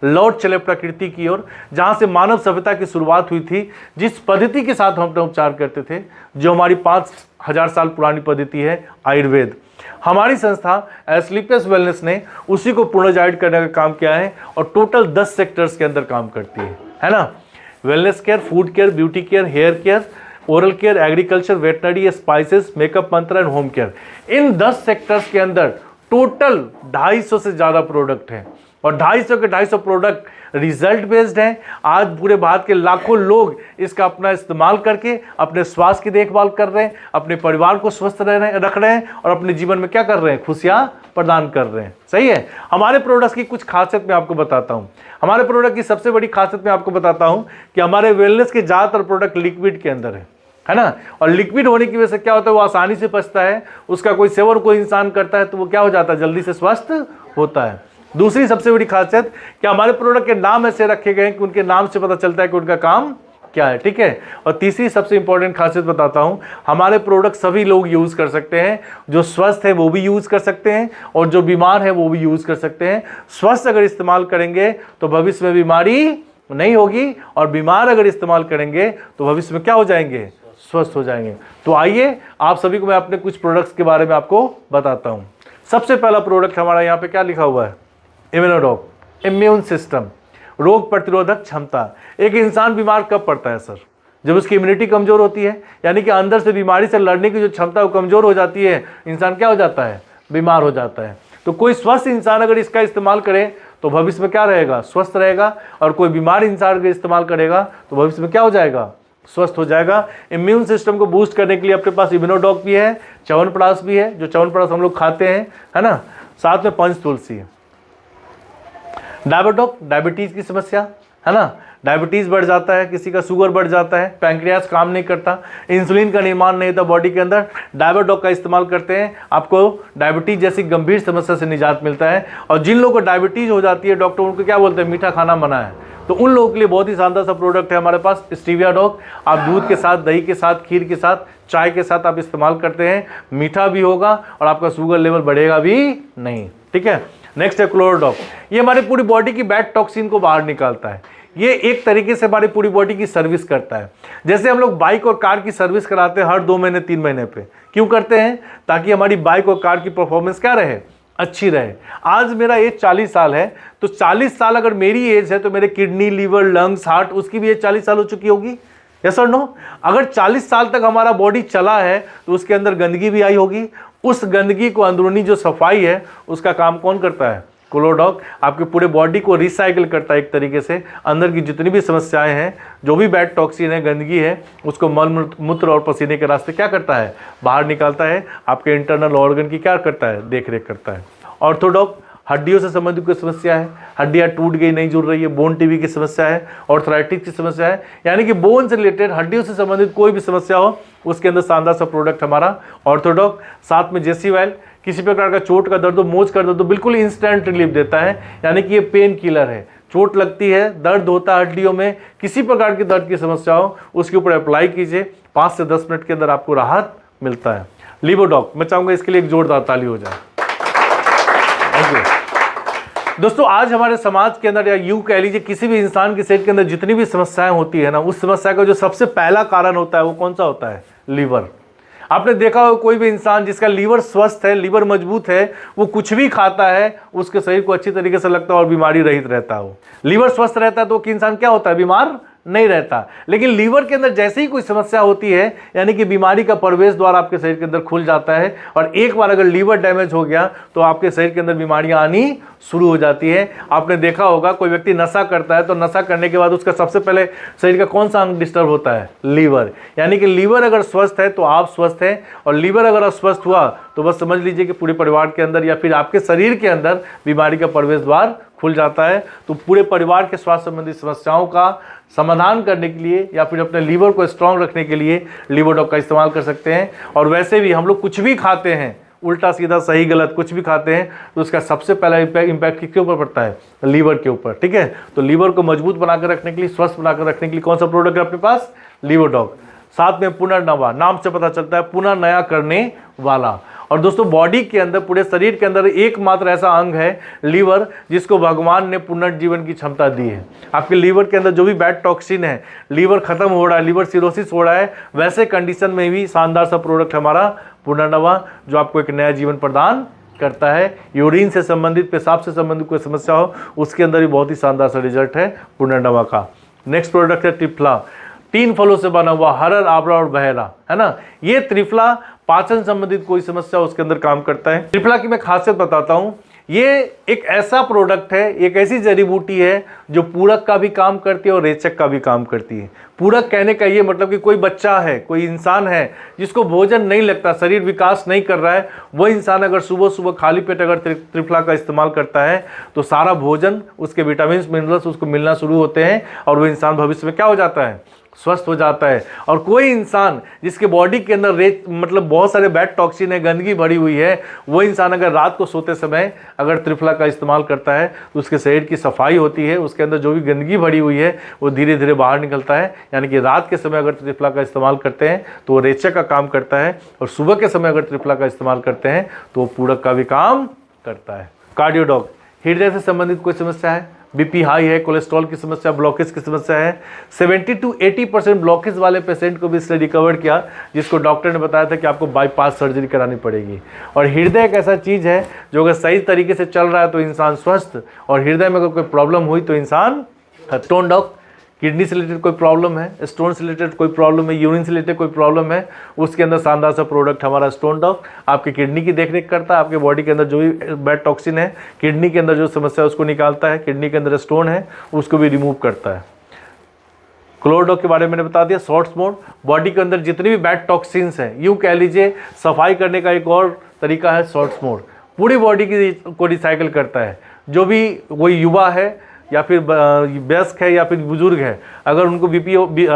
लौट चले प्रकृति की ओर, जहाँ से मानव सभ्यता की शुरुआत हुई थी, जिस पद्धति के साथ हम अपना उपचार करते थे, जो हमारी 5000 साल पुरानी पद्धति है आयुर्वेद। हमारी संस्था एस्क्लेपियस वेलनेस ने उसी को पुनर्जीवित करने का काम किया है और टोटल 10 सेक्टर्स के अंदर काम करती है ना। Wellness care, food care, beauty care, hair care, oral care, agriculture, veterinary, spices, makeup, मंत्र एंड होम केयर। इन 10 सेक्टर्स के अंदर टोटल 250 से ज़्यादा प्रोडक्ट हैं और 250 के 250 प्रोडक्ट रिजल्ट बेस्ड हैं। आज पूरे भारत के लाखों लोग इसका अपना इस्तेमाल करके अपने स्वास्थ्य की देखभाल कर रहे हैं, अपने परिवार को स्वस्थ रख रहे हैं और अपने जीवन में क्या कर रहे हैं, खुशियाँ प्रदान कर रहे हैं। सही है। हमारे प्रोडक्ट्स की कुछ खासियत मैं आपको बताता हूँ। हमारे प्रोडक्ट की सबसे बड़ी खासियत मैं आपको बताता हूँ कि हमारे वेलनेस के ज़्यादातर प्रोडक्ट लिक्विड के अंदर है ना। और लिक्विड होने की वजह से क्या होता है, वो आसानी से पचता है। उसका कोई सेवन कोई इंसान करता है तो वो क्या हो जाता है, जल्दी से स्वस्थ होता है। दूसरी सबसे बड़ी खासियत कि हमारे प्रोडक्ट के नाम ऐसे रखे गए हैं कि उनके नाम से पता चलता है कि उनका काम क्या है। ठीक है। और तीसरी सबसे इंपॉर्टेंट खासियत बताता हूं, हमारे प्रोडक्ट सभी लोग यूज कर सकते हैं। जो स्वस्थ है वो भी यूज कर सकते हैं और जो बीमार है वो भी यूज कर सकते हैं। स्वस्थ अगर इस्तेमाल करेंगे तो भविष्य में बीमारी नहीं होगी और बीमार अगर इस्तेमाल करेंगे तो भविष्य में क्या हो जाएंगे, स्वस्थ हो जाएंगे। तो आइए आप सभी को मैं अपने कुछ प्रोडक्ट्स के बारे में आपको बताता हूं। सबसे पहला प्रोडक्ट हमारा यहाँ पे क्या लिखा हुआ है, इम्यूनोडॉक, इम्यून सिस्टम, रोग प्रतिरोधक क्षमता। एक इंसान बीमार कब पड़ता है सर, जब उसकी इम्यूनिटी कमजोर होती है, यानी कि अंदर से बीमारी से लड़ने की जो क्षमता वो कमजोर हो जाती है, इंसान क्या हो जाता है, बीमार हो जाता है। तो कोई स्वस्थ इंसान अगर इसका इस्तेमाल करे तो भविष्य में क्या रहेगा, स्वस्थ रहेगा। और कोई बीमार इंसान अगर इस्तेमाल करेगा तो भविष्य में क्या हो जाएगा, स्वस्थ हो जाएगा। इम्यून सिस्टम को बूस्ट करने के लिए अपने पास इम्यूनोडॉक भी है, च्यवनप्राश भी है, जो च्यवनप्राश हम लोग खाते हैं, है ना। साथ में पंच तुलसी है। डायबिटोक, डायबिटीज की समस्या, है ना, डायबिटीज बढ़ जाता है, किसी का शुगर बढ़ जाता है, पैंक्रियास काम नहीं करता, इंसुलिन का निर्माण नहीं होता बॉडी के अंदर, डायबिटोक का इस्तेमाल करते हैं, आपको डायबिटीज जैसी गंभीर समस्या से निजात मिलता है। और जिन लोगों को डायबिटीज हो जाती है, डॉक्टर उनको क्या बोलते हैं, मीठा खाना मना है, तो उन लोगों के लिए बहुत ही शानदार सा प्रोडक्ट है हमारे पास स्टीविया डॉग। आप दूध के साथ, दही के साथ, खीर के साथ, चाय के साथ आप इस्तेमाल करते हैं, मीठा भी होगा और आपका शुगर लेवल बढ़ेगा भी नहीं। ठीक है। नेक्स्ट है क्लोरोडॉक। ये हमारी पूरी बॉडी की बैड टॉक्सिन को बाहर निकालता है। ये एक तरीके से हमारी पूरी बॉडी की सर्विस करता है। जैसे हम लोग बाइक और कार की सर्विस कराते हैं हर 2 महीने 3 महीने पे, क्यों करते हैं, ताकि हमारी बाइक और कार की परफॉर्मेंस क्या रहे, अच्छी रहे। आज मेरा एज 40 साल है, तो 40 साल अगर मेरी एज है तो मेरे किडनी, लीवर, लंग्स, हार्ट, उसकी भी एज 40 साल हो चुकी होगी, यस और नो। अगर 40 साल तक हमारा बॉडी चला है तो उसके अंदर गंदगी भी आई होगी। उस गंदगी को, अंदरूनी जो सफाई है, उसका काम कौन करता है, क्लोरोडॉक। आपके पूरे बॉडी को रिसाइकिल करता है एक तरीके से। अंदर की जितनी भी समस्याएं हैं, जो भी बैड टॉक्सिन है, गंदगी है, उसको मल मूत्र और पसीने के रास्ते क्या करता है, बाहर निकालता है। आपके इंटरनल ऑर्गन की क्या करता है, देख रेख करता है। ऑर्थोडॉक, हड्डियों से संबंधित कोई समस्या है, हड्डियां टूट गई, नहीं जुड़ रही है, बोन टीबी की समस्या है, ऑर्थराइटिस की समस्या है, यानी कि बोन से रिलेटेड, हड्डियों से संबंधित कोई भी समस्या हो, उसके अंदर शानदार सा प्रोडक्ट हमारा ऑर्थोडॉक। साथ में जेसी ऑयल, किसी प्रकार का चोट का दर्द हो, मोच का दर्द हो, बिल्कुल इंस्टेंट रिलीफ देता है, यानी कि ये पेन किलर है। चोट लगती है, दर्द होता है हड्डियों में, किसी प्रकार की दर्द की समस्या हो, उसके ऊपर अप्लाई कीजिए, 5 से 10 मिनट के अंदर आपको राहत मिलता है। लिवोडॉक, मैं चाहूंगा इसके लिए एक जोरदार ताली हो जाए। Thank you. दोस्तों, आज हमारे समाज के अंदर, या यूं कह लीजिए किसी भी इंसान के शरीर के अंदर जितनी भी समस्याएं होती है ना, उस समस्या का जो सबसे पहला कारण होता है वो कौन सा होता है, लीवर। आपने देखा हो कोई भी इंसान जिसका लीवर स्वस्थ है, लीवर मजबूत है, वो कुछ भी खाता है, उसके शरीर को अच्छी तरीके से लगता है और बीमारी रहित रहता हो। लीवर स्वस्थ रहता है तो कि इंसान क्या होता है, बीमार नहीं रहता। लेकिन लीवर के अंदर जैसे ही कोई समस्या होती है, यानी कि बीमारी का प्रवेश द्वार आपके शरीर के अंदर खुल जाता है, और एक बार अगर लीवर डैमेज हो गया तो आपके शरीर के अंदर बीमारियां आनी शुरू हो जाती है। आपने देखा होगा कोई व्यक्ति नशा करता है तो नशा करने के बाद उसका सबसे पहले शरीर का कौन सा अंग डिस्टर्ब होता है, लीवर। यानी कि लीवर अगर स्वस्थ है तो आप स्वस्थ हैं, और लीवर अगर अस्वस्थ हुआ तो बस समझ लीजिए कि पूरे परिवार के अंदर या फिर आपके शरीर के अंदर बीमारी का प्रवेश द्वार खुल जाता है। तो पूरे परिवार के स्वास्थ्य संबंधी समस्याओं का समाधान करने के लिए या फिर अपने लीवर को स्ट्रांग रखने के लिए लिवोडॉक का इस्तेमाल कर सकते हैं। और वैसे भी हम लोग कुछ भी खाते हैं, उल्टा सीधा सही गलत कुछ भी खाते हैं, तो उसका सबसे पहला इम्पैक्ट किसके ऊपर पड़ता है, लीवर के ऊपर। ठीक है। तो लीवर को मजबूत बनाकर रखने के लिए, स्वस्थ बनाकर रखने के लिए कौन सा प्रोडक्ट है अपने पास, लिवोडॉक। साथ में पुनर्नवा, नाम से पता चलता है पुनः नया करने वाला। और दोस्तों बॉडी के अंदर, पूरे शरीर के अंदर एकमात्र ऐसा अंग है लीवर, जिसको भगवान ने पुनर्जीवन की क्षमता दी है। आपके लीवर के अंदर जो भी बैड टॉक्सिन है, लीवर खत्म हो रहा है, लीवर सिरोसिस हो रहा है, वैसे कंडीशन में भी शानदार सा प्रोडक्ट हमारा पुनर्नवा, जो आपको एक नया जीवन प्रदान करता है। यूरिन से संबंधित, पेशाब से संबंधित कोई समस्या हो, उसके अंदर भी बहुत ही शानदार सा रिजल्ट है पुनर्नवा का। नेक्स्ट प्रोडक्ट है त्रिफला, 3 फलों से बना हुआ, हरड़, आंवला और बहेरा, है ना। ये त्रिफला पाचन संबंधित कोई समस्या उसके अंदर काम करता है। त्रिफला की मैं खासियत बताता हूँ, ये एक ऐसा प्रोडक्ट है, एक ऐसी जड़ी बूटी है जो पूरक का भी काम करती है और रेचक का भी काम करती है। पूरक कहने का ये मतलब कि कोई बच्चा है, कोई इंसान है जिसको भोजन नहीं लगता, शरीर विकास नहीं कर रहा है, वो इंसान अगर सुबह सुबह खाली पेट अगर त्रिफला का इस्तेमाल करता है तो सारा भोजन, उसके विटामिन मिनरल्स उसको मिलना शुरू होते हैं और वो इंसान भविष्य में क्या हो जाता है, स्वस्थ हो जाता है। और कोई इंसान जिसके बॉडी के अंदर मतलब बहुत सारे बैड टॉक्सिन है, गंदगी भरी हुई है, वो इंसान अगर रात को सोते समय अगर त्रिफला का इस्तेमाल करता है तो उसके शरीर की सफाई होती है, उसके अंदर जो भी गंदगी भरी हुई है वो धीरे धीरे बाहर निकलता है। यानी कि रात के समय अगर त्रिफला का इस्तेमाल करते हैं तो वो रेचक का काम करता है, और सुबह के समय अगर त्रिफला का इस्तेमाल करते हैं तो वो पूरक का भी काम करता है। कार्डियोडॉक, हृदय से संबंधित कोई समस्या है, बीपी हाई है, कोलेस्ट्रॉल की समस्या, ब्लॉकेज की समस्या है, 70 to 80% ब्लॉकेज वाले पेशेंट को भी इसने रिकवर किया, जिसको डॉक्टर ने बताया था कि आपको बाईपास सर्जरी करानी पड़ेगी। और हृदय एक ऐसा चीज़ है जो अगर सही तरीके से चल रहा है तो इंसान स्वस्थ, और हृदय में अगर कोई प्रॉब्लम हुई तो इंसान स्टोन डॉक, किडनी से रिलेटेड कोई प्रॉब्लम है, स्टोन से रिलेटेड कोई प्रॉब्लम है, यूरिन से रिलेटेड कोई प्रॉब्लम है, उसके अंदर शानदार सा प्रोडक्ट हमारा स्टोन डॉक आपकी किडनी की देखरेख करता है। आपके बॉडी के अंदर जो भी बैड टॉक्सिन है, किडनी के अंदर जो समस्या है उसको निकालता है, किडनी के अंदर स्टोन है उसको भी रिमूव करता है। क्लोरोडॉक के बारे में मैंने बता दिया। शॉर्ट्स मोड, बॉडी के अंदर जितने भी बैड टॉक्सिन्स हैं, यूँ कह लीजिए सफाई करने का एक और तरीका है शॉर्ट्स मोड, पूरी बॉडी की को रिसाइकिल करता है। जो भी कोई युवा है या फिर वयस्क है या फिर बुजुर्ग है, अगर उनको बीपी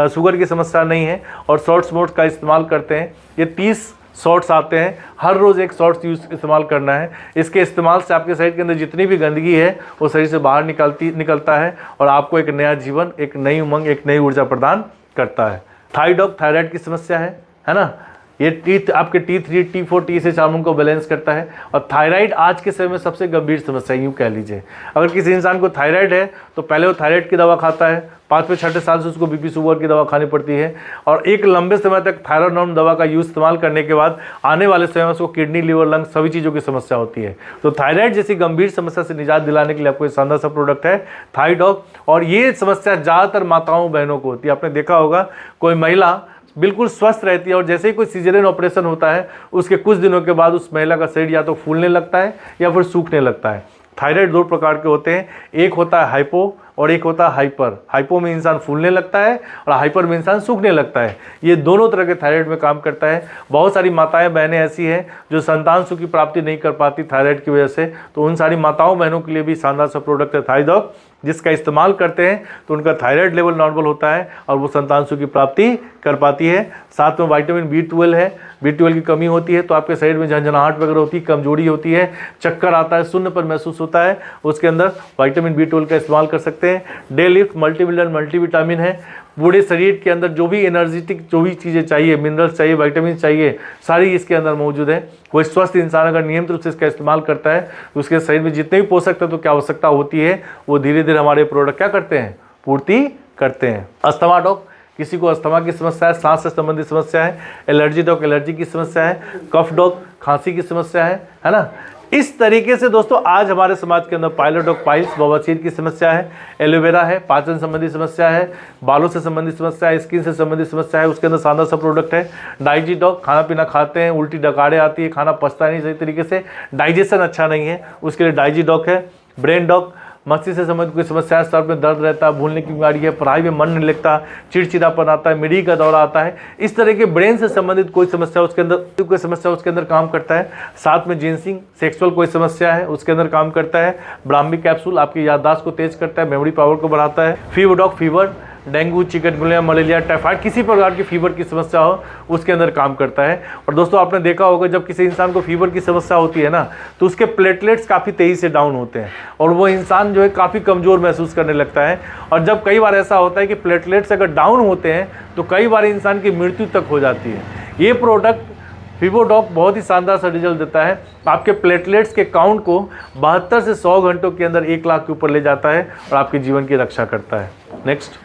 शुगर की समस्या नहीं है और शॉर्ट्स मोड का इस्तेमाल करते हैं, ये 30 शॉर्ट्स आते हैं, हर रोज़ एक शॉर्ट्स इस्तेमाल करना है। इसके इस्तेमाल से आपके शरीर के अंदर जितनी भी गंदगी है वो शरीर से बाहर निकलता है और आपको एक नया जीवन, एक नई उमंग, एक नई ऊर्जा प्रदान करता है। थाइडॉक, थायराइड की समस्या है ना, ये आपके T3, T4, T6 हार्मोन को बैलेंस करता है। और थायराइड आज के समय में सबसे गंभीर समस्या यूँ कह लीजिए। अगर किसी इंसान को थायराइड है तो पहले वो थायराइड की दवा खाता है, 5वें 6ठे साल से उसको बीपी शुगर की दवा खानी पड़ती है, और एक लंबे समय तक थायरोनॉर्म दवा का यूज इस्तेमाल करने के बाद आने वाले समय में उसको किडनी, लिवर, लंग सभी चीज़ों की समस्या होती है। तो थायराइड जैसी गंभीर समस्या से निजात दिलाने के लिए आपको एक शानदार सा प्रोडक्ट है थाइडॉक। और ये समस्या ज़्यादातर माताओं बहनों को होती है। आपने देखा होगा कोई महिला बिल्कुल स्वस्थ रहती है और जैसे ही कोई सीजरियन ऑपरेशन होता है उसके कुछ दिनों के बाद उस महिला का शरीर या तो फूलने लगता है या फिर सूखने लगता है। थायराइड 2 प्रकार के होते हैं, एक होता है हाइपो और एक होता है हाइपर। हाइपो में इंसान फूलने लगता है और हाइपर में इंसान सूखने लगता है। ये दोनों तरह के थायराइड में काम करता है। बहुत सारी माताएं बहनें ऐसी हैं जो संतान सुख की प्राप्ति नहीं कर पाती थायराइड की वजह से, तो उन सारी माताओं बहनों के लिए भी शानदार सा प्रोडक्ट है थाइडॉक, जिसका इस्तेमाल करते हैं तो उनका थायराइड लेवल नॉर्मल होता है और वो संतान सुख की प्राप्ति कर पाती है। साथ में विटामिन B12 है, B12 की कमी होती है तो आपके शरीर में झंझनाहट वगैरह होती है, कमजोरी होती है, चक्कर आता है, शून्य पर महसूस होता है, उसके अंदर विटामिन B12 का इस्तेमाल कर सकते हैं। डे लिफ्ट मल्टीविटामिन मल्टीविटामिन है, पूरे शरीर के अंदर जो भी एनर्जेटिक जो भी चीज़ें चाहिए, मिनरल्स चाहिए, विटामिन चाहिए, सारी इसके अंदर मौजूद है। कोई स्वस्थ इंसान अगर नियमित रूप से इसका इस्तेमाल करता है तो उसके शरीर में जितने भी पोषक तत्व की आवश्यकता होती है वो धीरे धीरे हमारे प्रोडक्ट क्या करते हैं, पूर्ति करते हैं। अस्थमा डॉक, किसी को अस्थमा की समस्या है, सांस से संबंधित समस्या है। एलर्जी डॉक, एलर्जी की समस्या है। कफ डॉक, खांसी की समस्या है ना। इस तरीके से दोस्तों आज हमारे समाज के अंदर पाइलर डॉक, पाइल्स, बवासीर की समस्या है, एलोवेरा है, पाचन संबंधी समस्या है, बालों से संबंधित समस्या है, स्किन से संबंधित समस्या है, उसके अंदर शानदार सा प्रोडक्ट है। डाइजी डॉक, खाना पीना खाते हैं, उल्टी डकारे आती है, खाना पचता नहीं सही तरीके से, डाइजेशन अच्छा नहीं है, उसके लिए डाइजी डॉक है। ब्रेन डॉक, मस्तिष्क से संबंधित कोई समस्या है, सर में दर्द रहता है, भूलने की बीमारी है, पढ़ाई में मन नहीं लगता, चिड़चिड़ापन आता है, मिर्गी का दौरा आता है, इस तरह के ब्रेन से संबंधित कोई समस्या उसके अंदर काम करता है। साथ में जिनसिंग, सेक्सुअल कोई समस्या है उसके अंदर काम करता है। ब्राह्मी कैप्सूल आपकी याददाश्त को तेज करता है, मेमोरी पावर को बढ़ाता है। Fever doc, fever, dengue, chikungunya, malaria, typhoid, किसी प्रकार की फीवर की समस्या हो उसके अंदर काम करता है। और दोस्तों आपने देखा होगा जब किसी इंसान को फीवर की समस्या होती है ना तो उसके प्लेटलेट्स काफ़ी तेज़ी से डाउन होते हैं और वो इंसान जो है काफ़ी कमज़ोर महसूस करने लगता है। और जब कई बार ऐसा होता है कि प्लेटलेट्स अगर डाउन होते हैं तो कई बार इंसान की मृत्यु तक हो जाती है। ये प्रोडक्ट फिबोडॉक बहुत ही शानदार सा रिजल्ट देता है, आपके प्लेटलेट्स के काउंट को 72 से 100 घंटों के अंदर 1 लाख के ऊपर ले जाता है और आपके जीवन की रक्षा करता है। नेक्स्ट,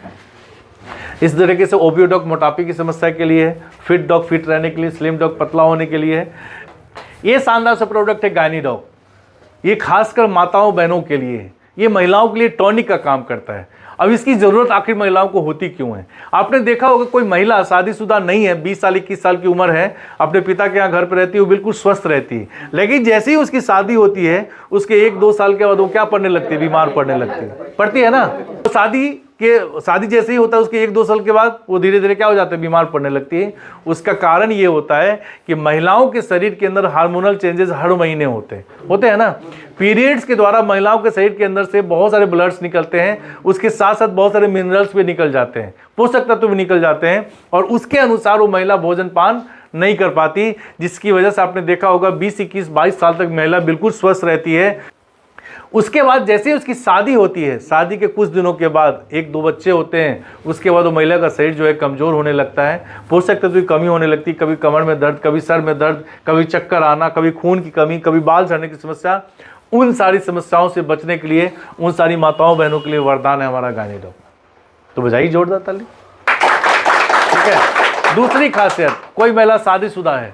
इस तरीके से ओबियोडॉक मोटापे की समस्या के लिए है, फिट डॉग फिट रहने के लिए, स्लिम डॉग पतला होने के लिए है। ये शानदार सा प्रोडक्ट है गायनीडॉग, ये खासकर माताओं बहनों के लिए है, ये महिलाओं के लिए टॉनिक का काम करता है। अब इसकी ज़रूरत आखिर महिलाओं को होती क्यों है? आपने देखा होगा कोई महिला शादीशुदा नहीं है, 20 साल 21 साल की उम्र है, अपने पिता के यहाँ घर पर रहती है, वो बिल्कुल स्वस्थ रहती है, लेकिन जैसे ही उसकी शादी होती है उसके 1-2 साल के बाद वो क्या पड़ने लगती है? बीमार पड़ने लगती है, पड़ती है ना। तो शादी जैसे ही होता है उसके 1-2 साल के बाद वो धीरे धीरे क्या हो जाते हैं? बीमार पड़ने लगती है। उसका कारण ये होता है कि महिलाओं के शरीर के अंदर हार्मोनल चेंजेस हर महीने होते हैं ना। पीरियड्स के द्वारा महिलाओं के शरीर के अंदर से बहुत सारे ब्लड्स निकलते हैं, उसके साथ साथ बहुत सारे मिनरल्स भी निकल जाते हैं, पोषक तत्व भी निकल जाते हैं, और उसके अनुसार वो महिला भोजन पान नहीं कर पाती, जिसकी वजह से आपने देखा होगा 20, 21, 22 साल तक महिला बिल्कुल स्वस्थ रहती है। उसके बाद जैसे ही उसकी शादी होती है, शादी के कुछ दिनों के बाद 1-2 बच्चे होते हैं, उसके बाद वो महिला का शरीर जो है कमज़ोर होने लगता है, पोषक तत्व की कमी होने लगती है, कभी कमर में दर्द, कभी सर में दर्द, कभी चक्कर आना, कभी खून की कमी, कभी बाल झड़ने की समस्या। उन सारी समस्याओं से बचने के लिए उन सारी माताओं बहनों के लिए वरदान है हमारा गायनीडॉग। तो बजाइए जोरदार ताली। ठीक है, दूसरी खासियत, कोई महिला शादीशुदा है,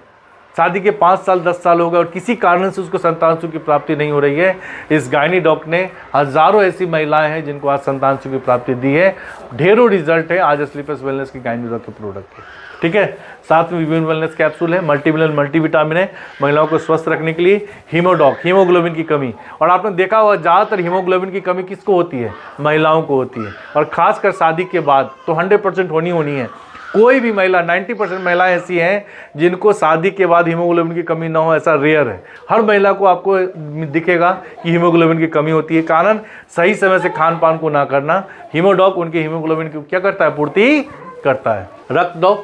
शादी के 5 साल 10 साल हो गए और किसी कारण से उसको संतान सुख की प्राप्ति नहीं हो रही है, इस गायनीडॉग ने हजारों ऐसी महिलाएं हैं जिनको आज संतान सुख की प्राप्ति दी है। ढेरों रिजल्ट है आज स्लीपर्स वेलनेस की गायनीडॉग के प्रोडक्ट के। ठीक है, साथ में विभिन्न वेलनेस कैप्सूल है, मल्टीमिनरल मल्टीविटामिन है महिलाओं को स्वस्थ रखने के लिए। हीमोडॉग, हीमोग्लोबिन की कमी, और आपने देखा होगा ज़्यादातर हीमोग्लोबिन की कमी किसको होती है? महिलाओं को होती है, और खासकर शादी के बाद तो 100% होनी है। कोई भी महिला, 90% महिलाएं ऐसी हैं जिनको शादी के बाद हीमोग्लोबिन की कमी ना हो, ऐसा रेयर है। हर महिला को आपको दिखेगा कि हीमोग्लोबिन की कमी होती है, कारण सही समय से खान पान को ना करना। हीमोडॉग उनके हीमोग्लोबिन की क्या करता है? पूर्ति करता है। रक्तडॉग,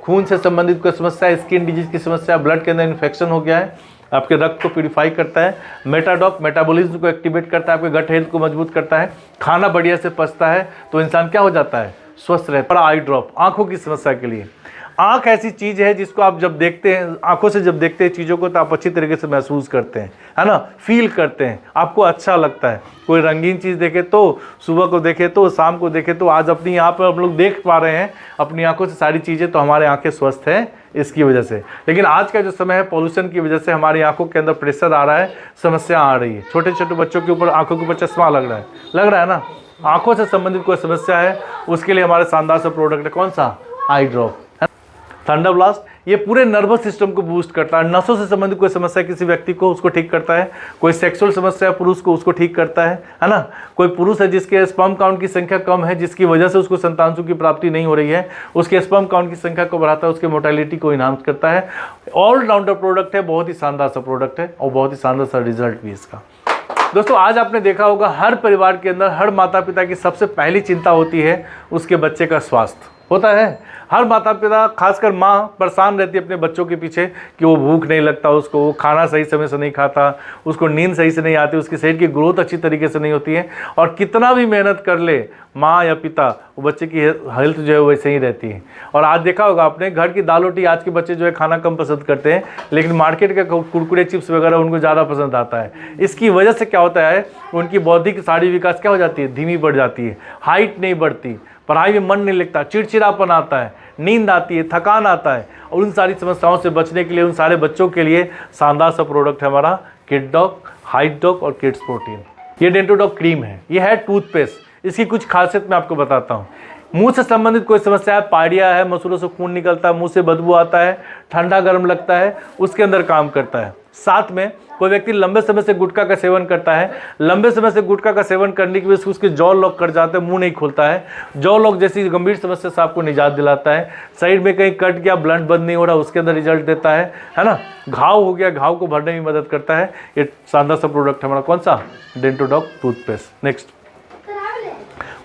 खून से संबंधित कोई समस्या, स्किन डिजीज की समस्या, ब्लड के अंदर इन्फेक्शन हो गया है, आपके रक्त को प्यूरिफाई करता है। मेटाडॉग, मेटाबॉलिज्म को एक्टिवेट करता है, आपके गट हेल्थ को मजबूत करता है। खाना बढ़िया से पचता है तो इंसान क्या हो जाता है? स्वस्थ रहता है। आई ड्रॉप, आंखों की समस्या के लिए। आंख ऐसी चीज है जिसको आप जब देखते हैं, आंखों से जब देखते हैं चीज़ों को, तो आप अच्छी तरीके से महसूस करते हैं, है ना, फील करते हैं, आपको अच्छा लगता है। कोई रंगीन चीज़ देखे तो, सुबह को देखे तो, शाम को देखे तो, आज अपनी यहाँ पर हम लोग देख पा रहे हैं अपनी आंखों से सारी चीज़ें, तो हमारे आंखें स्वस्थ हैं इसकी वजह से। लेकिन आज का जो समय है, पॉल्यूशन की वजह से हमारी आंखों के अंदर प्रेशर आ रहा है, समस्या आ रही है। छोटे छोटे बच्चों के ऊपर आंखों के ऊपर चश्मा लग रहा है ना। आंखों से संबंधित कोई समस्या है उसके लिए हमारे शानदार सा प्रोडक्ट है, कौन सा? आई ड्रॉप। थंडर ब्लास्ट, ये पूरे नर्वस सिस्टम को बूस्ट करता है। नसों से संबंधित कोई समस्या किसी व्यक्ति को, उसको ठीक करता है। कोई सेक्सुअल समस्या है पुरुष को, उसको ठीक करता है ना। कोई पुरुष है जिसके स्पर्म काउंट की संख्या कम है, जिसकी वजह से उसको संतान सुख की प्राप्ति नहीं हो रही है, उसके स्पर्म काउंट की संख्या को बढ़ाता है, उसके मोर्टेलिटी को इनहांस करता है। ऑलराउंडर प्रोडक्ट है, बहुत ही शानदार सा प्रोडक्ट है और बहुत ही शानदार सा रिजल्ट भी इसका। दोस्तों, आज आपने देखा होगा हर परिवार के अंदर हर माता पिता की सबसे पहली चिंता होती है उसके बच्चे का स्वास्थ्य होता है। हर माता पिता, खासकर माँ, परेशान रहती है अपने बच्चों के पीछे कि वो भूख नहीं लगता उसको, वो खाना सही समय से नहीं खाता, उसको नींद सही से नहीं आती, उसके शरीर की ग्रोथ अच्छी तरीके से नहीं होती है, और कितना भी मेहनत कर ले माँ या पिता, वो बच्चे की हेल्थ जो है वैसे ही रहती है। और आज देखा होगा आपने, घर की दाल रोटी आज के बच्चे जो है खाना कम पसंद करते हैं, लेकिन मार्केट के कुरकुरे चिप्स वगैरह उनको ज़्यादा पसंद आता है। इसकी वजह से क्या होता है, उनकी बौद्धिक शारीरिक विकास क्या हो जाती है? धीमी बढ़ जाती है, हाइट नहीं बढ़ती, पढ़ाई में मन नहीं लगता, चिड़चिड़ापन आता है, नींद आती है, थकान आता है। और उन सारी समस्याओं से बचने के लिए, उन सारे बच्चों के लिए शानदार सा प्रोडक्ट है हमारा किड डॉग, हाइट डॉग और किड्स प्रोटीन। ये डेंटोडॉग क्रीम है, ये है टूथपेस्ट। इसकी कुछ खासियत मैं आपको बताता हूँ। मुंह से संबंधित कोई समस्या है, पायरिया है, मसूड़ों से खून निकलता है, मुंह से बदबू आता है, ठंडा गर्म लगता है, उसके अंदर काम करता है। साथ में कोई व्यक्ति लंबे समय से गुटखा का सेवन करता है, लंबे समय से गुटखा का सेवन करने की वजह से उसके जॉ लॉक कर जाते हैं, मुंह नहीं खुलता है, जॉ लॉक जैसी गंभीर समस्या से आपको निजात दिलाता है। साइड में कहीं कट गया, ब्लड बंद नहीं हो रहा, उसके अंदर रिजल्ट देता है ना। घाव हो गया, घाव को भरने में मदद करता है। ये शानदार सा प्रोडक्ट हमारा कौन सा? डेंटोडॉग टूथपेस्ट। नेक्स्ट,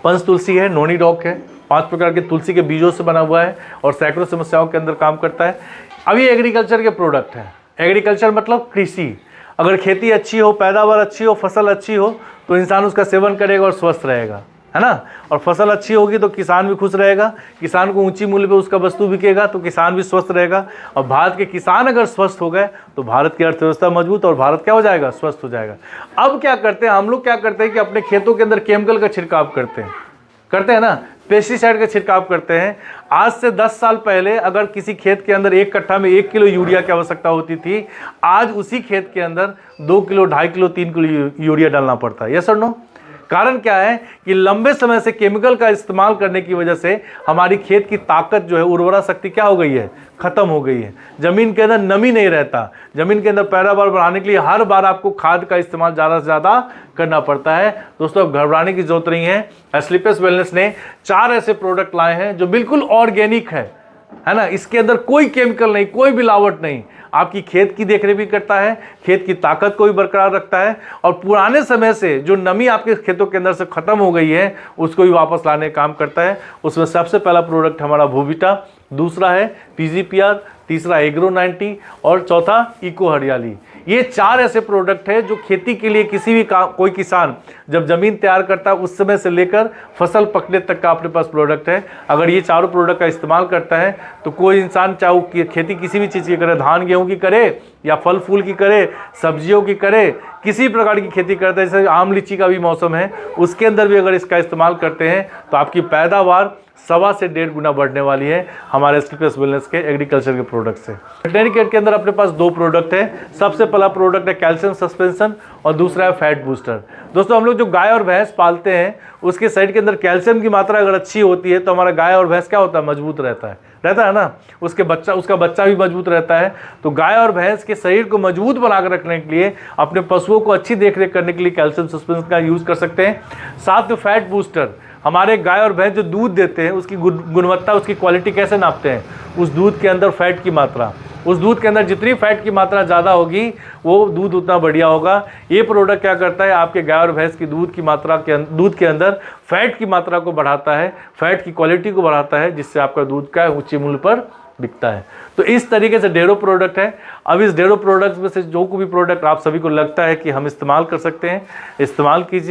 पंच तुलसी है, नोनी डॉग है, 5 प्रकार के तुलसी के बीजों से बना हुआ है और सैकड़ों समस्याओं के अंदर काम करता है। अब ये एग्रीकल्चर के प्रोडक्ट है। एग्रीकल्चर मतलब कृषि। अगर खेती अच्छी हो, पैदावार अच्छी हो, फसल अच्छी हो, तो इंसान उसका सेवन करेगा और स्वस्थ रहेगा। है ना। और फसल अच्छी होगी तो किसान भी खुश रहेगा, किसान को ऊंची मूल्य पे उसका वस्तु बिकेगा तो किसान भी स्वस्थ रहेगा। और भारत के किसान अगर स्वस्थ हो गए तो भारत की अर्थव्यवस्था मजबूत और भारत क्या हो जाएगा, स्वस्थ हो जाएगा। अब क्या करते हैं हम लोग, क्या करते हैं कि अपने खेतों के अंदर केमिकल का छिड़काव करते हैं ना, पेस्टिसाइड का छिड़काव करते हैं। आज से 10 साल पहले अगर किसी खेत के अंदर 1 कट्ठा में 1 किलो यूरिया की आवश्यकता होती थी, आज उसी खेत के अंदर 2 किलो, 2.5 किलो, 3 किलो यूरिया डालना पड़ता है। यस और नो? कारण क्या है कि लंबे समय से केमिकल का इस्तेमाल करने की वजह से हमारी खेत की ताकत जो है, उर्वरा शक्ति क्या हो गई है, खत्म हो गई है। जमीन के अंदर नमी नहीं रहता। जमीन के अंदर पैदावार बढ़ाने के लिए हर बार आपको खाद का इस्तेमाल ज़्यादा से ज़्यादा करना पड़ता है। दोस्तों अब घबराने की जरूरत नहीं है। एस्क्लेपियस वेलनेस ने 4 ऐसे प्रोडक्ट लाए हैं जो बिल्कुल ऑर्गेनिक है ना। इसके अंदर कोई केमिकल नहीं, कोई मिलावट नहीं। आपकी खेत की देखरेख भी करता है, खेत की ताकत को भी बरकरार रखता है और पुराने समय से जो नमी आपके खेतों के अंदर से खत्म हो गई है उसको भी वापस लाने का काम करता है। उसमें सबसे पहला प्रोडक्ट हमारा भूविटा, दूसरा है PGPR, तीसरा एग्रो 90 और चौथा इको हरियाली। ये 4 ऐसे प्रोडक्ट है जो खेती के लिए किसी भी कोई किसान जब जमीन तैयार करता है उस समय से लेकर फसल पकने तक का अपने पास प्रोडक्ट है। अगर ये चारों प्रोडक्ट का इस्तेमाल करता है तो कोई इंसान चाहे वो खेती किसी भी चीज़ की करे, धान गेहूं की करे या फल फूल की करे, सब्जियों की करे, किसी प्रकार की खेती करते हैं, जैसे आम लीची का भी मौसम है, उसके अंदर भी अगर इसका इस्तेमाल करते हैं तो आपकी पैदावार 1.25 से 1.5 गुना बढ़ने वाली है हमारे एस्क्लेपियस वेलनेस के एग्रीकल्चर के प्रोडक्ट से। वेटरनरी केयर के अंदर अपने पास 2 प्रोडक्ट है। सबसे पहला प्रोडक्ट है कैल्शियम सस्पेंशन और दूसरा है फैट बूस्टर। दोस्तों हम लोग जो गाय और भैंस पालते हैं उसके शरीर के अंदर कैल्शियम की मात्रा अगर अच्छी होती है तो हमारा गाय और भैंस क्या होता है, मजबूत रहता है ना। उसका बच्चा भी मजबूत रहता है। तो गाय और भैंस के शरीर को मजबूत बनाकर रखने के लिए, अपने पशुओं को अच्छी देखरेख करने के लिए कैल्शियम सस्पेंशन का यूज कर सकते हैं। साथ में फैट बूस्टर, हमारे गाय और भैंस जो दूध देते हैं उसकी गुणवत्ता, उसकी क्वालिटी कैसे नापते हैं, उस दूध के अंदर फैट की मात्रा, उस दूध के अंदर जितनी फैट की मात्रा ज़्यादा होगी वो दूध उतना बढ़िया होगा। ये प्रोडक्ट क्या करता है, आपके गाय और भैंस की दूध के अंदर फैट की मात्रा को बढ़ाता है, फैट की क्वालिटी को बढ़ाता है, जिससे आपका दूध का उच्च मूल्य पर बिकता है। तो इस तरीके से 1.5 प्रोडक्ट है। अब इस 1.5 प्रोडक्ट में से जो कोई भी प्रोडक्ट आप सभी को लगता है कि हम इस्तेमाल कर सकते हैं, इस्तेमाल कीजिए।